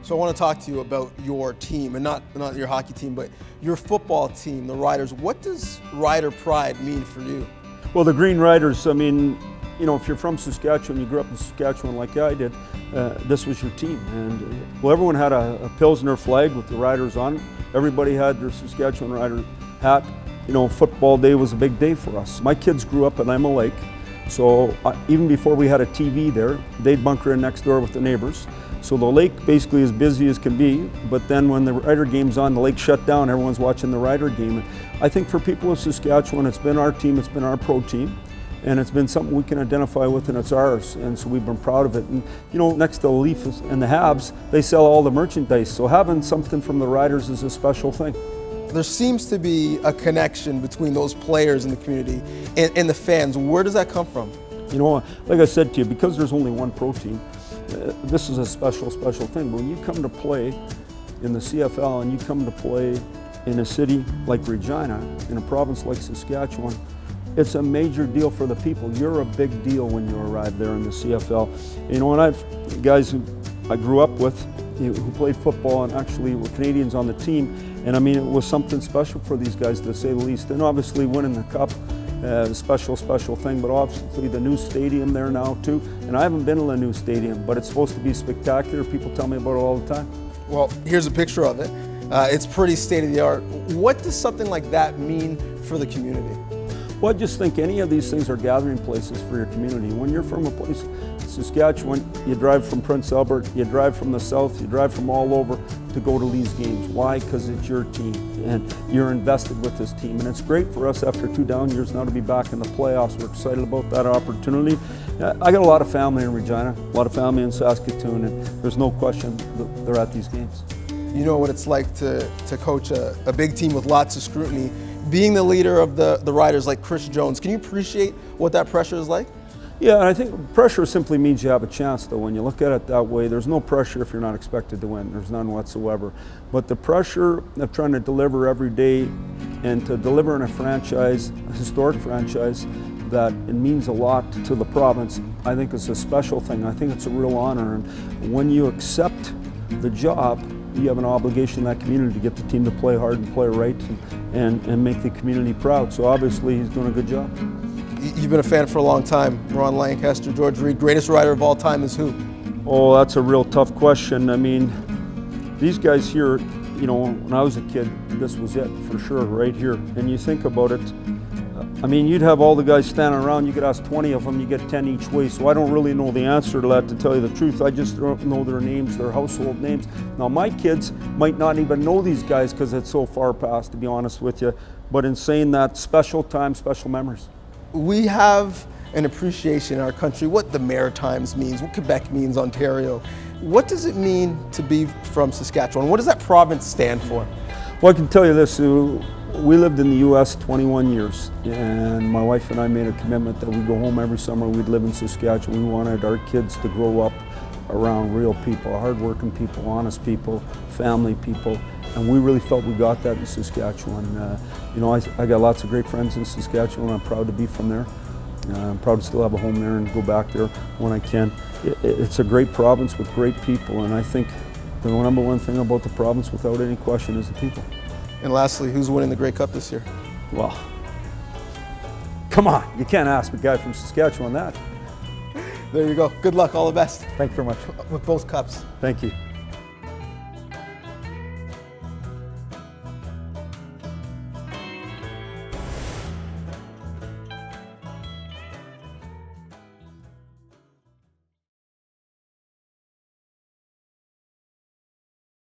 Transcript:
So I want to talk to you about your team, and not your hockey team, but your football team, the Riders. What does Rider pride mean for you? Well, the Green Riders, I mean, you know, if you're from Saskatchewan, you grew up in Saskatchewan like I did, this was your team. And well, everyone had a Pilsner flag with the Riders on it. Everybody had their Saskatchewan Rider hat. You know, football day was a big day for us. My kids grew up at Lima Lake, so even before we had a TV there, they'd bunker in next door with the neighbors. So the lake basically is busy as can be, but then when the Rider game's on, the lake shut down, everyone's watching the Rider game. And I think for people in Saskatchewan, it's been our team, it's been our pro team, and it's been something we can identify with, and it's ours, and so we've been proud of it. And you know, next to the Leafs and the Habs, they sell all the merchandise, so having something from the Riders is a special thing. There seems to be a connection between those players in the community and the fans. Where does that come from? You know, like I said to you, because there's only one pro team, this is a special thing. When you come to play in the CFL and you come to play in a city like Regina, in a province like Saskatchewan, it's a major deal for the people. You're a big deal when you arrive there in the CFL. You know, and I've guys who I grew up with who played football and actually were Canadians on the team, and I mean, it was something special for these guys, to say the least. And obviously winning the cup, a special thing, but obviously the new stadium there now too. And I haven't been to the new stadium, but it's supposed to be spectacular. People tell me about it all the time. Well, here's a picture of it. It's pretty state-of-the-art. What does something like that mean for the community? Well, I just think any of these things are gathering places for your community. When you're from a place, Saskatchewan, you drive from Prince Albert, you drive from the south, you drive from all over to go to these games. Why? Because it's your team and you're invested with this team. And it's great for us after 2 down years now to be back in the playoffs. We're excited about that opportunity. I got a lot of family in Regina, a lot of family in Saskatoon, and there's no question that they're at these games. You know what it's like to coach a big team with lots of scrutiny. Being the leader of the Riders like Chris Jones, can you appreciate what that pressure is like? Yeah, and I think pressure simply means you have a chance, though. When you look at it that way, there's no pressure if you're not expected to win. There's none whatsoever. But the pressure of trying to deliver every day and to deliver in a franchise, a historic franchise, that it means a lot to the province, I think it's a special thing. I think it's a real honor. And when you accept the job, you have an obligation in that community to get the team to play hard and play right and make the community proud. So obviously he's doing a good job. You've been a fan for a long time. Ron Lancaster, George Reed, greatest Rider of all time is who? Oh, that's a real tough question. I mean, these guys here, you know, when I was a kid, this was it for sure, right here. And you think about it, I mean, you'd have all the guys standing around, you could ask 20 of them, you get 10 each way. So I don't really know the answer to that, to tell you the truth. I just don't know their names, their household names. Now, my kids might not even know these guys because it's so far past, to be honest with you. But in saying that, special time, special memories. We have an appreciation in our country what the Maritimes means, what Quebec means, Ontario. What does it mean to be from Saskatchewan? What does that province stand for? Well, I can tell you this, we lived in the U.S. 21 years, and my wife and I made a commitment that we'd go home every summer, we'd live in Saskatchewan. We wanted our kids to grow up around real people, hardworking people, honest people, family people, and we really felt we got that in Saskatchewan. You know, I got lots of great friends in Saskatchewan. I'm proud to be from there. I'm proud to still have a home there and go back there when I can. It's a great province with great people, and I think the number one thing about the province, without any question, is the people. And lastly, who's winning the Grey Cup this year? Well, come on, you can't ask a guy from Saskatchewan that. There you go. Good luck, all the best. Thank you very much. With both cups. Thank you.